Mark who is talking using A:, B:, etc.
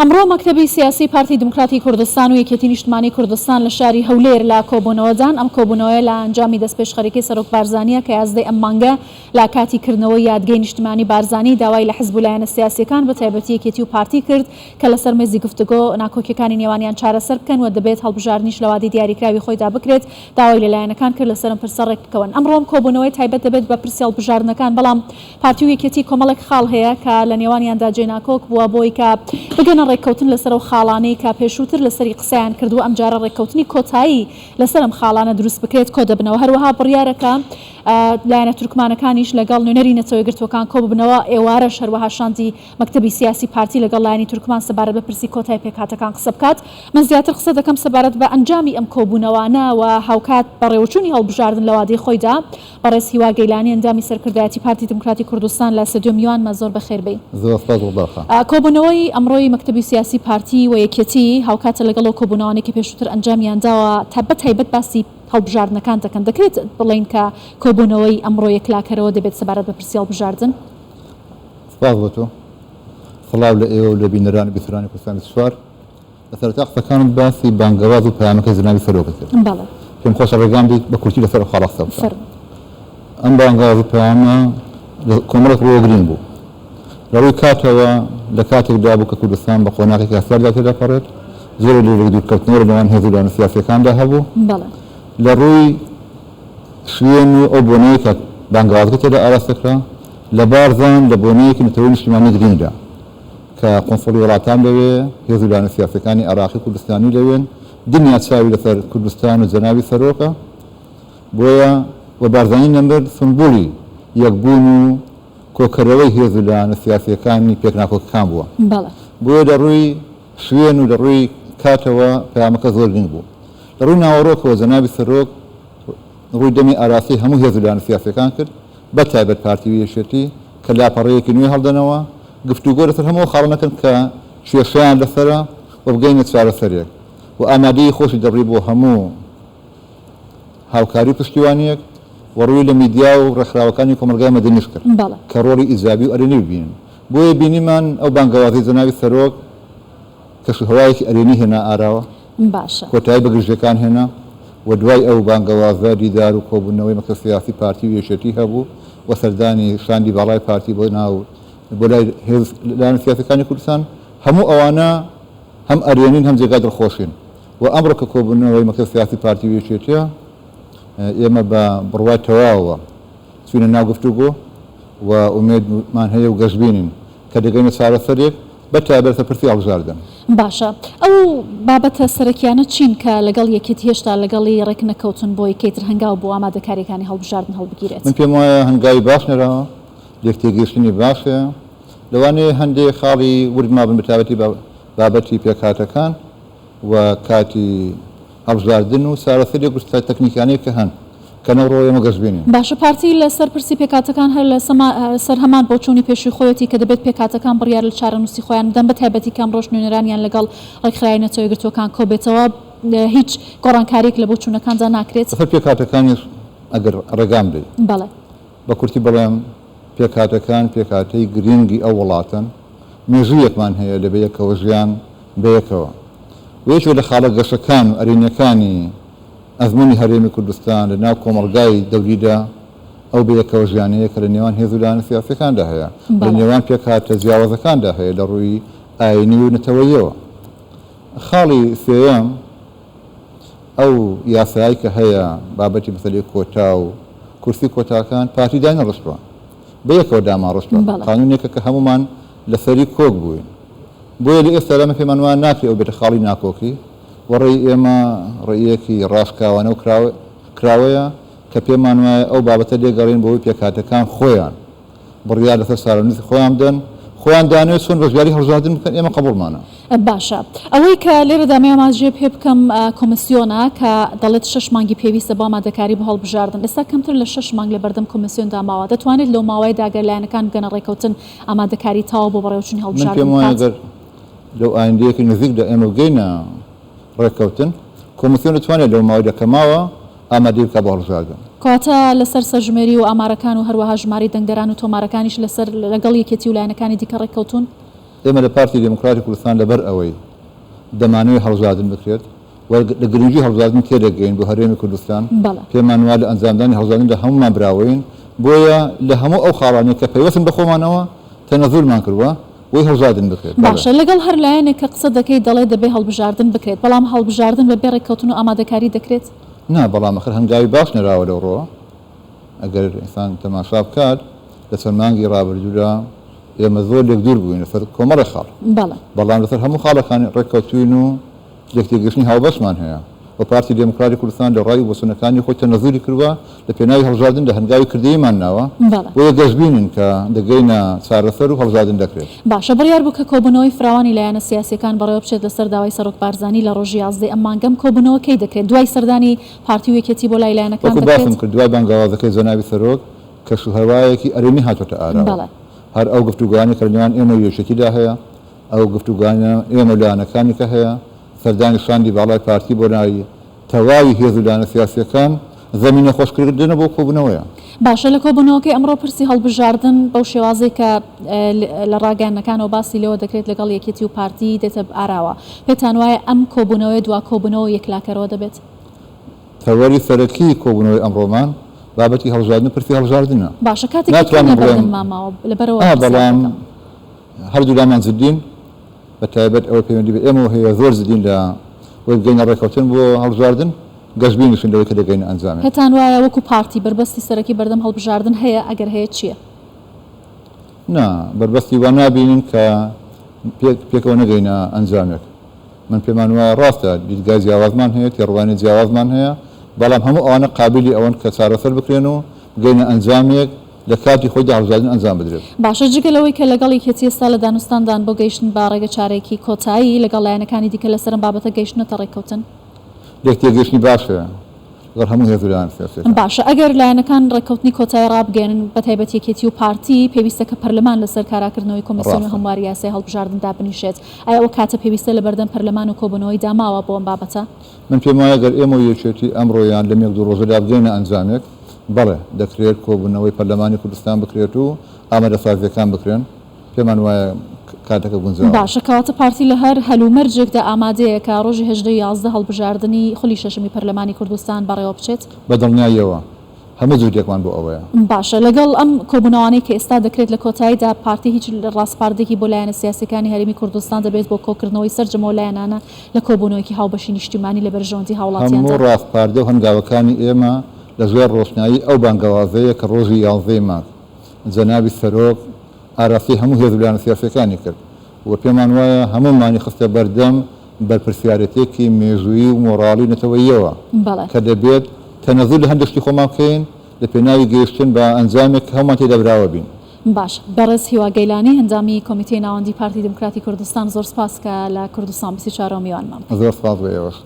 A: ئەمڕۆ مەکتەبی سیاسی پارتی دموکراتی کوردستان و یەکێتی نیشتمانی کوردستان لە شاری هەولێر لە کۆبوونەوەدان ئەم کۆبوونەوەی لە ئەنجامی دەستپێشخەرێکی سەرۆک بارزانیە کە یازدەی ئەم مانگە لە کاتی کردنەوەی یادگەی نیشتمانی بارزانی داوای لە حزب و لایەنە سیاسیەکان بە تایبەتی یەکێتی و پارتی کرد کە لەسەر مێزی گفتوگۆ ناکۆکیەکانی نێوانیان چارەسەر بکەن و دەبێت هەڵبژاردنیش لە وادەی دیاریکراوی خۆیدا بکرێت داوای لەلایەنەکان کرد لەسەرم پرسەڕێک بکەون. ئەمڕۆم کۆبوونەوەی تایبەت دەبێت بە پرسی هەڵبژاردنەکان، بەڵام پارتی و یەکێتی کۆمەڵێک خاڵ هەیە کە لە نێوانیاندا جێناکۆک بووە بۆی کە بگەنە ڕێککەوتن لەسەر خاڵانەی کە پێشووتر لەسەری قسەیان کردو ئەم جارە ڕێککەوتنی کۆتایی لەسەر ئەم خاڵانە دروست بکرێت کۆ دەبنەوە. هەروەها بڕیارەکە لایەنە تورکمانەکانیش لەگەڵ نوێنەری نەتەوەی گرتوەکان کۆ ببنەوە. ئێوارەش هەروەها شاندی مەکتەبی سیاسی پارتی لەگەڵ لایەنی تورکمان سەبارەت بە پرسی کۆتای پێکهاتەکان قسە بکات. من زیاتر قسە دەکەم سەبارەت بە ئەنجامی ئەم کۆبوونەوانە و هاوکات بەڕێوەچوونی هەڵبژاردن لە وادەی خۆیدا. بەڕێز هیوا گەیلانی ئەندامی سەرکردایەتی پارتی دموکراتی کوردستان لە سەدیۆ میوانمە زۆر بەخێر بێ. کۆبوونەوەی ئەمڕۆی مەکتەبی سیاسی پارتی و یەکێتی هاوکاتە لەگەڵ کۆبوونەوانێکی پێشووتر ئەنجامیان داوە تایبەت باسی هەڵبژاردنەکان دەکەن. دەکرێت بڵین کە کۆبوونەوەی ئەمڕۆ یەکلاکەرەوە دەبێت سەبارەت بە پرسی هەڵبژاردن؟
B: سپاس بۆ تۆ، سڵاو لە ئێوە و لە بینەرانی بیسەرانی کوردستانی سوار. لە سەرەتا قسەکانم باسی بانگەواز و پەیامەکەی جەنابی سەرۆکە کرد. پێم خۆشە ڕێگام بدەیت بە کورتی لەسەر خاڵ قسە بکەم. ئەم بانگەواز و پەیامە کۆمەڵێک ڕۆگرین بوو لە ڕووی کاتەوە لە کاتێکدا بوو کە کوردستان بە قۆناغێکی هەستاردا تێدەپەڕێت، زۆر لە دوورکەوتنەوە لەنێوان هێز و لایەنە سیاسیەکاندا هەبوو. لە ڕووی شوێن و ئەو بۆنەیە کە بانگەوازەکە تێدا ئاراستەکرا لە بارزان لە بۆنەیەکی نەتەوەی نیشتیمانی گرینگدا کە قۆنسڵی وڵاتان لەوێ، هێز و لایەنە سیاسیەکانی عێراقی کوردستانی لەوێن، دنیا چاوی لەسەر کوردستان و جەنابی سەرۆکە. بۆیە بە بارزانی نەمبەر سمبولی یەکبوون و کۆکەرەوەی هێز و لایەنە سیاسیەکانی پێکناکۆکەکان بووە. بۆیە لە ڕووی شوێن و لە ڕووی کاتەوە پەیامەکە زۆر گرنگ بوو. لە ڕووی ناوەڕۆکەوە جەنابی سەرۆک ڕووی دەمی ئاراسی هەموو هێز و لایەنە سیاسیەکان کرد، بە تایبەت پارتی یەکێتی کە لاپەڕەیەکی نوێ هەڵدەنەوە، گفتوگۆ لەسەر هەموو خاڵەکەن کە کێشەیان لەسەرە و بگەینە چارەسەرێک و ئامادەی خۆشی دەڕی بۆ هەموو هاوکاری پشتیوانیەک و ڕووی لە میدیا و ڕێکخراوەکانی کۆمەلگای مەدەنیش کرد کە ڕۆڵی ئیجابی و ئەرێنی ببینن. بۆیە بینیمان ئەو بانگەوازی جەنابی سەرۆک کەشوهەوایەکی ئەرێنی هێنا ئاراوە، کۆتایی بەگژەکان هێنا و دوای ئەو بانگەوازە دیدار و کۆبوونەوەی مەکتەب سیاسی پارتی و یەکێتی هەبوو و سەردانی شاندی باڵای پارتی بۆ ناو بۆ لای هێز لایەنە سیاسیەکانی کوردستان. هەموو ئەوانە هەم ئەرێنین هەم جێگا دڵخۆشین و ئەمڕۆ کە کۆبوونەوەی مەکتەب سیاسی پارتی و یەکێتیە ئێمە بە بڕوای تەواوەوە چوینە ناو گفتوگۆ و ئومێدمان هەیە و گەشتبینین کە دەگەینە چارەسەرێک بە تایبەتە پرسی هەڵبژاردن.
A: باشە، ئەو بابەتە سەرەکیانە چین کە لەگەڵ یەکێتی هێشتا لەگەڵی ڕێک نەکەوتن بۆی کەیتر هەنگاو بۆ ئامادەکاریەکانی هەڵبژاردن هەڵبگیرێت؟
B: من پێم وایە هەنگاوی باش نەراوە، یەکتێگەیشتنی باشە. لەوانەیە هەندێک خاڵی وردما بن بە تایبەتی بابەتی پێکهاتەکان و کاتی هەڵبژاردن و چارەسەرێک گوشتای تەکنیکانەیە کە هەن کە نەوڕۆ ئێمە گەشتبینین.
A: باشە، پارتی لەسەر پرسی پێکهاتەکان هەر لەسەر هەمان بۆ چوونی پێشووی خۆیەتی کە دەبێت پێکهاتەکان بڕیار لە چارەنووسی خۆیان بدەن بە تایبەتی کام ڕۆژ نوێنەرانیان لەگەڵ ڕێکخراوی نەتەوەی گرتوەکان کۆ بێتەوە، هیچ گۆڕانکاریێک لە بۆ چوونەکاندا ناکرێت.
B: پێکهاتەکانیش ئەگەر ڕێگام بدەیت بە کورتی بەڵێم پێکهاتەکان پێکهاتەی گرنگی ئەو وڵاتن، مێژوویەکمان هەیە لە بەیەکەوە ژیان بەیەکەوە. وەیەکێک لە خاڵە گەشەکان و ئەرێنیەکانی ئەزمموی هەرێمی کوردستان لە ناو کۆمەڵگای دەوریدا ئەو بەیەکەوە ژیانەیە کە لە نێوان هێز و لایەنە سیاسیەکاندا هەیە، لە نێوان پێکهاتە جیاوازەکاندا هەیە لە ڕووی ئاینی و نەتەوەییەوە. خاڵی سێیەم ئەو یاسایی کە هەیە بابەتی مەسەلەی کۆتا و کورسی کۆتاکان پارتی دانەڕشتووە، بەیەکەوە داماڕشتووە، قانونێکە کە هەمومان لەسەری کۆک بووین. بۆیە لە ئێستا لەمە پێمان وان ناکرێت ئەو بێتە خاڵی ناکۆکی و ڕێی ئێمە ڕێیەکی ڕاشکاوانە و کراوەیە کە پێمان وایە ئەو بابەتە لێگەڕین بۆی پێکهاتەکان خۆیان بڕیار لەسەر چارەنووسی خۆیان بدەن، خۆیان دانوێت چۆن بەشداری هەڵبژاردن بکەن، ئێمە قبوڵمانە.
A: باشە، ئەوەی کە لێرەدا ماماژێ پێ بکەم کۆمسیۆنە کە دەڵێت 6 مانگی پێویستە بۆ ئامادەکاری بە هەڵبژاردن، ئێستا کەمتر لە 6 مانگ لە بەردەم کۆمسیۆن داماوە، دەتوانێت لەو ماوەیەدا ئەگەر لایەنەکان بگەنە ڕێکەوتن ئامادەکاری تاوا بۆ بەڕێوەچوونی هەڵبژاردن بکات؟
B: لەو ئایندەیەکی نزیکدا ئێمە بگەینە ڕێکەوتن، کۆمسیۆن دەتوانێت لەو ماوەیەدا کەماوە ئامادەی بکات بۆ هەڵبژاردن.
A: کاتە لەسەر سەرژمێری و ئامارەکان و هەروەها ژماری دەنگدەران و تۆمارەکانیش لەسەر لەگەڵ یەکێتی و لایەنەکانی دیکە ڕێککەوتون؟
B: ئێمە لە پارتی دموکراتی کوردستان لەبەر ئەوەی دەمانەوەی هەڵبژاردن بکرێت و لە گرنگی هەڵبژاردن تێدەگەین بۆ هەرێمی کوردستان پێمان وایە لە ئەنجامدانی هەڵبژاردن لە هەمومان براوەین بۆیە لە هەموو ئەو خاڵانێک کە پەیوەستن بە خۆمانەوە تەنەزولمان کردووە بۆی هەڵبژاردن بکرێت.
A: باشە لەگەڵ هەر لایەنێک کە قسە دەکەی دەڵێ دەبێ هەڵبژاردن بکرێت بەڵام هەڵبژاردن بە بێ ڕێککەوتن و ئامادەکاری دەکرێت؟
B: نا بەڵام ئەخر هەنگاوی باش نەراوە لەو ڕۆ ئەگەر ئینسان تەماشا بکات لە چەند مانگی ڕابردوودا ئێمە زۆر لێک دوور بووین لەسەر کۆمەڵی خاڵ بەڵام لەسەر هەموو خاڵەکانی ڕێککەوتوین و یەکتێگەشتنی هاوبەشمان هەیە و پارتی دموکراتی کوردستان لە ڕای بۆچوونەکانی خۆی تەنەزولی کردووە لە پێناوی هەڵبژاردن لە هەنگاوی کردەیەمان ناوە بۆیە گەشتبینن کە دەگەینە چارەسەر و هەڵبژاردن دەکرێت.
A: باشە بڕیار بوو کە کۆبوونەوەی فراوانی لایەنە سیاسیەکان بەڕێوە بچێت لەسەر داوای سەرۆک بارزانانی لە ڕۆژی 11 ئەم مانگەم کۆبوونەوە کەی دەکرێت دوای سەردانی پارتی و یەکێتی بۆ لای لایەنەکان
B: باسم کرد دوای بانگاوازەکەی جەنابی سەرۆک کە شوهەوایەکی ئەرێنی هاتوۆتە ئاراوە هەر ئەو گفتوگوانی کە لەنێوان ئێمە و یەکێتیدا هەیە ئەو گفتوگوانە ئێمە لایەنەکانی کە هەیە سەردانی شاندی باڵای پارتی بۆ ناوی تەواوی هێز و لایەنە سیاسیەکان زەمینە خۆشکردنە بۆ کۆبوونەوەیە.
A: باشە لە کۆبوونەوەکەی ئەمڕۆ پرسی هەڵبژاردن بەو شێوازەی کە لە ڕاگەیاندنەکانەوە باسی لەوە دەکرێت لەگەڵ یەکێتی و پارتی دێتە ئاراوە پێتان وایە ئەم کۆبوونەوەی دوا کۆبوونەوە یەکلاکەرەوە دەبێت؟
B: تەوەری سەرەکی کۆبوونەوەی ئەمڕۆمان بابەتی هەڵبژاردن پرسی هەڵبژاردنە.
A: باشە کاتێک ماماوە لەبەرەوە
B: بەڵام هەردوو لامان زدین بە تایبەت ئەوە پەیوەندی بە ئێمە هەیە زۆر زدین لە وەی بگەینە ڕێککەوتن بۆ هەڵبژاردن گەشتبینیشن لەوەی کە دەگەینە ئەنجامێت.
A: پێتان وایە وەکو پارتی بربەستی سەرەکی بەردەم هەڵبژاردن هەیە ئەگەر هەیە چییە؟
B: نا بربەستی وا نابینین کە پێکەوە نەگەینە ئەنجامێک من پێمان وایە ڕاستە دیدگای جیاوازمان هەیە تێڕوانی جیاوازمان هەیە بەڵام هەموو ئەوانە قابلی ئەوەن کە چارەسەر بکرێن و بگەینە ئەنجامێک لە کاتی خۆیدا هەڵبژاردن ئەنجام بدرێت.
A: باشە جگەلەوەی کە لەگەڵ یەکێتی ئێستا لە دانوستاندان بۆ گەیشتن با ڕێگە چارێکی کۆتایی لەگەڵ لایەنەکانی دیکە لەسەرم بابەتە گەیشتنەوە ڕێککەوتن
B: یەکتێگەشتنی باشە لەگەڵ هەموو هێز و لایەنە سیاسیەکان.
A: باشە ئەگەر لایەنەکان ڕێککەوتنی کۆتایی ڕابگەێنن بە تایبەت یەکێتی و پارتی پێویستە کە پەرلەمان لەسەر کاراکردنەوەی کۆمیسیۆن هەمواری یاسای هەڵبژاردندا بنیشێت ئایا ئەو کاتە پێویستە لە بەردەم پەرلەمان و کۆبوونەوەی داماوە بۆ ئەم بابەتە؟
B: من پێم وایە گەر ئێمە و یەکێتی ئەمڕۆیان لە مێک دوو ڕۆژەدا بگەینە ئەنجامێک بەڵێ دەکرێت کۆبوونەوەی پەرلەمانی کوردستان بکرێت و ئامادەسازیەکان بکرێن پێمان وایە کاتەکە گونجاوە.
A: باشە کەواتە پارتی لە هەر هەلومەرجێکدا ئامادەیە کە ڕۆژی 11 هەڵبژاردننی خۆلی شەشەمی پەرلەمانی کوردستان بەڕێوە بچێت
B: بە دڵنیاییەوە هەموو جوودێکمان بۆ ئەوەیە.
A: باشە لەگەڵ ئەم کۆبوونەوەی کە ئێستا دەکرێت لە کۆتاییدا پارتی هیچ ڕاستپاردێکی بۆ لایەنە سیاسیەکانی هەرێمی کوردستان دەبێت بۆ کۆکردنەوەی سەرجەمەوە لایەنانە لە کۆبوونەوەیکی هاوبەشی نیشتیمانی لە بەرژەوەندی هاوڵاتیان
B: هەموو ڕاستپاردە و هەنگاوەکانی ئێمە لە زۆر ڕۆشنایی ئەو بانگەوازەیە کە ڕۆژی 11 مانگ جەنابی سەرۆک ئاراستی هەموو هێز و لایەنە سیاسیەکانی کرد و پێمان وایە هەموومانی خستە بەردەم بەرپرسیارەتێکی مێژووی و مۆڕاڵی نەتەوەییەوە کە دەبێت تەنەزول لە هەندشتی خۆمان بکەین لە پێناوی گەیشتن بە ئەنجامێک هەمومان تێدا براوە بین.
A: باش بەڕێز هیوا گەیلانی هەنجامی کۆمیتەی ناوەندی پارتی دموکراتی کوردستان زۆر سپاس کە لە کوردستان 24 میوانمان.
B: زۆر سپاس بە ئێوەش.